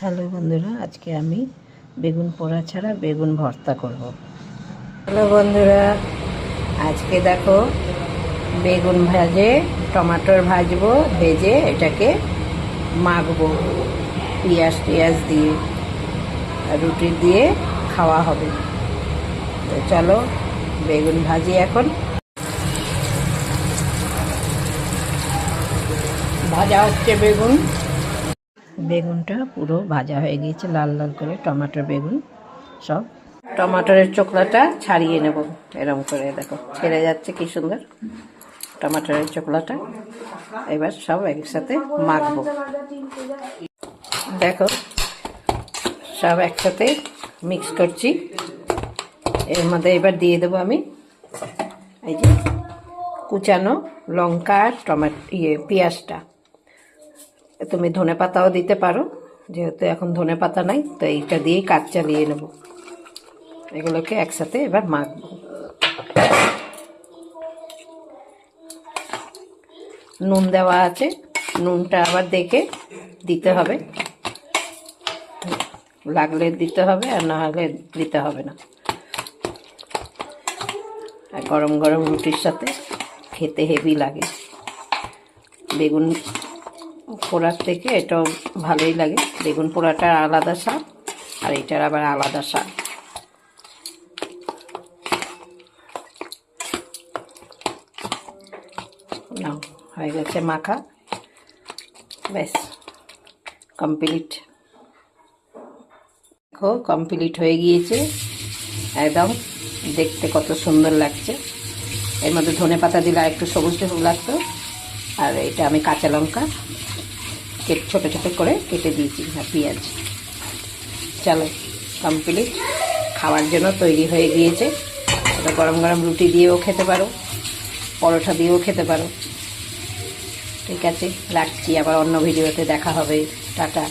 Hello বন্ধুরা, আজকে আমি বেগুন পোড়া ছাড়া বেগুন ভর্তা করব। হ্যালো বন্ধুরা, আজকে দেখো বেগুন টমাটোর ভাজবো, ভেজে এটাকে মাখবো পেঁয়াজ দিয়ে, রুটি দিয়ে খাওয়া হবে। তো চলো বেগুন ভাজি। এখন ভাজা হচ্ছে বেগুনটা পুরো ভাজা হয়ে গিয়েছে, লাল লাল করে। বেগুন সব টমাটোরের চোকলাটা ছাড়িয়ে নেব। এরকম করে দেখো ছেড়ে যাচ্ছে কি সুন্দর টমাটোরের চোকলাটা। এবার সব একসাথে মাখবো। দেখো সব একসাথে মিক্স করছি। এর মধ্যে এবার দিয়ে দেবো আমি এই যে কুচানো লঙ্কা আর পেঁয়াজটা। তুমি ধনেপাতাও দিতে পারো, যেহেতু এখন ধনেপাতা নাই, তো এইটা দিয়েই কাজ চালিয়ে নেব। এগুলোকে একসাথে এবার মাখবো। নুন দেওয়া আছে, নুনটা আবার দেখে দিতে হবে, লাগলে দিতে হবে, আর না হলে দিতে হবে না। আর গরম গরম রুটির সাথে খেতে হেভি লাগে। বেগুন পোড়ার থেকে এটাও ভালোই লাগে। বেগুন পোড়াটার আলাদা স্বাদ, আর এটার আবার আলাদা স্বাদ। নাও, হয়ে গেছে মাখা, ব্যাস কমপ্লিট। দেখো কমপ্লিট হয়ে গিয়েছে একদম। দেখতে কত সুন্দর লাগছে। এর মধ্যে ধনেপাতা দিলে আর একটু সবুজ সবুজ লাগতো। আর এটা আমি কাঁচা লঙ্কা ছোট ছোট করে কেটে দিয়েছি, আর পেঁয়াজ। চলো কমপ্লিট, খাওয়ার জন্য তৈরি হয়ে গিয়েছে। এটা গরম গরম রুটি দিয়েও খেতে পারো, পরোটা দিয়েও খেতে পারো। ঠিক আছে, রাখছি, আবার অন্য ভিডিওতে দেখা হবে। টাটা।